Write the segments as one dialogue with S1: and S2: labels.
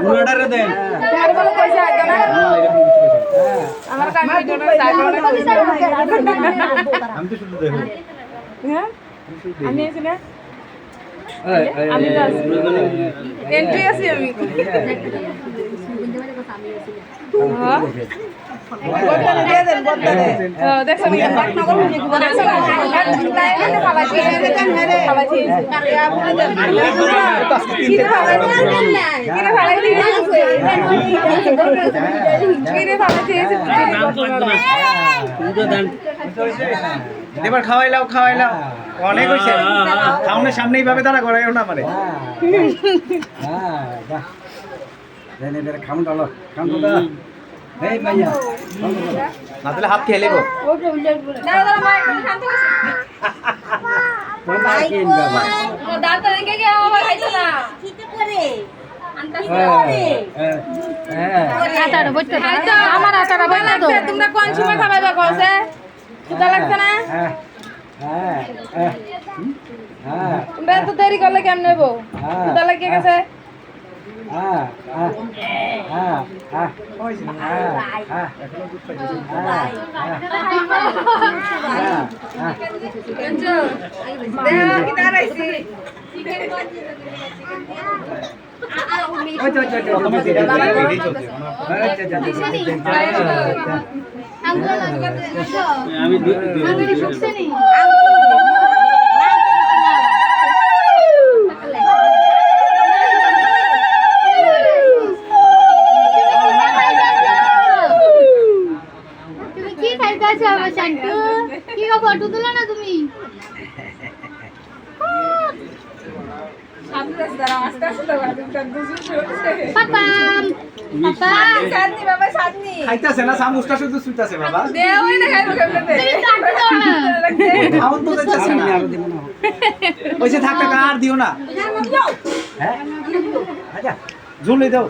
S1: বুড়াটারে দেন
S2: আমার কাছে
S1: আমি তো শুধু দেখো
S2: হ্যাঁ আমি আছি না আমি এন্ট্রি আছি আমি দেখছো
S1: এবার খাওয়াইলাও অনেক হয়েছে খাওয়ানোর সামনে এইভাবে দাঁড়া করাইও না মানে না তাহলে হাত খেয়ে লেবো
S2: তোমরা কোন সময় খাবাইবা কসে ক্ষুধা লাগছে না তোমরা এত দেরি করলে কেমন নেবো ক্ষুধা লাগিয়ে গেছে
S3: কি ফটো তুলো না তুমি পাপা
S2: বাবা সাদনি
S1: খাইতাছে না সামুসটা শুধু সুইতাছে বাবা
S2: দেওই না খাইবো কেমনে
S1: খাওন তো যাইতাছে না ওইসে থাক আর দিও না হ্যাঁ আচ্ছা ঝুলে দাও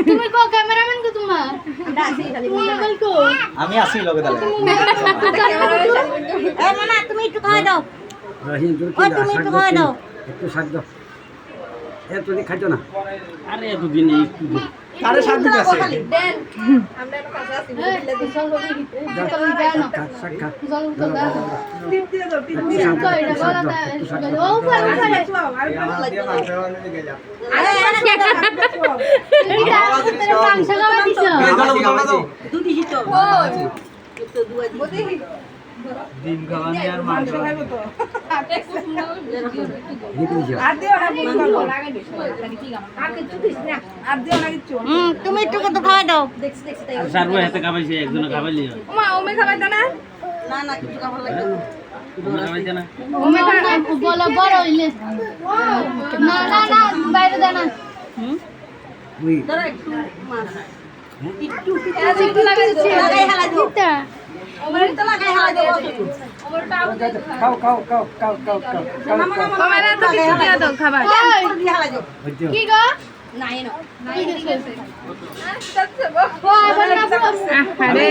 S3: তুমি কো ক্যামেরাম্যান কো তোমার মোবাইল কো
S1: আমি আসি লগে দাও
S4: এ মামা তুমি একটু খাওয়া দাও
S5: রহিম তুই
S4: ও তুমি একটু খাওয়া দাও
S5: একটু শাক দাও তুই খাইতো না
S6: আরে এতদিন একটু
S1: আরে শাক দিতে আছে
S2: দেন আমরা কাছে আছি
S5: শাক খা
S4: দুটি দিছো তো দুয়া
S1: ডিম খাওয়ানি আর মাংস
S2: খাইবো তো
S5: আর
S2: দিও না আর দিও না কিছু
S4: তুমি একটু কত খাওয়া দাও
S6: সারবো হাতে খাবাইছে একজন খাবাইলি
S2: ওমা ওমে খাবাইতো না
S4: না না কিছু খাবার লাগবে
S6: খাবাইছে না
S3: ওমে বলা বড় হইলে না না না বাইরে দে না
S5: তুই
S4: ধরো একটু মাছ একটু
S2: একটু লাগাই দিও
S4: লাগাই হালা দিও
S2: ওমে তো লাগাই হালা দিও
S5: খাও
S2: ওমে তো কিছু দিয়া দাও খাবার
S4: দিয়ে হালা দিও
S3: কি গো
S2: নাই না
S3: ও বলে না
S2: আরে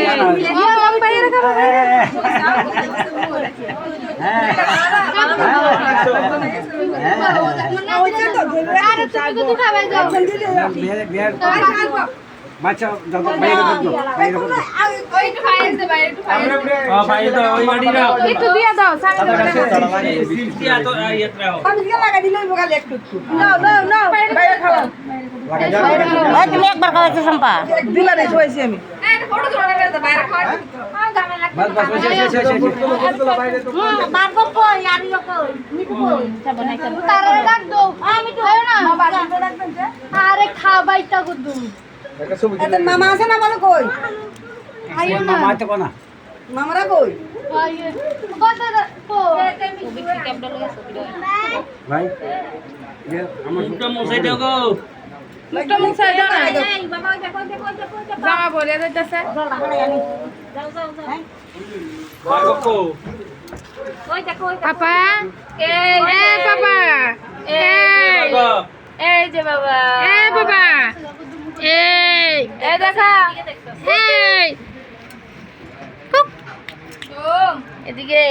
S2: ও কম বাইরে খাবার
S3: আরে তুমি তো খাবে যাও
S5: বাচ্চা দাদা বাইরে করতো
S2: ওই একটু ফায়ার দে বাইরে একটু ফায়ার
S6: ভাই তো ওই গাড়ি রাও
S2: একটু দিয়া দাও সামনে
S6: দিয়া তো ইয়াত্রাও
S4: আমি দিয়ে লাগা দিলে বগালে একটু
S2: নাও বাইরে খাও
S4: ওই তুমি একবার খাওয়াইছো সম্পা
S2: দিলা রে হইছি আমি এই ফটো তোলা করে বাইরে খাও গামে লাগ
S5: বাস
S4: বার কো কই আর ইয়ো কই মিঠু কই বানাই কর
S3: তারে ডাক দাও
S4: আমি তো হয় না
S2: বাবা রাখবেন যে
S3: আরে খাবাইতা গুদু
S4: এদের মামা আছে না বলো কই
S3: আইও না
S5: মামা তো কোনা
S4: মামারা কই
S3: আইও কত কো
S5: ভাই আমার
S6: মুখটা মোছাই দাও গো
S2: মুখটা মুখ সাইড দাও না
S4: এই বাবা ওই দেখো
S2: জামা পরে যাইতাছে
S4: যাও আমি যাও হ্যাঁ
S6: বাগকো
S4: ওই দেখো
S2: পাপা এই পাপা এই যে বাবা বাবা এই দেখা এদিকে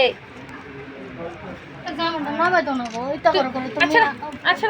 S3: জামাটা নামাই দাও না গো এটা করো তুমি
S2: আচ্ছা আচ্ছা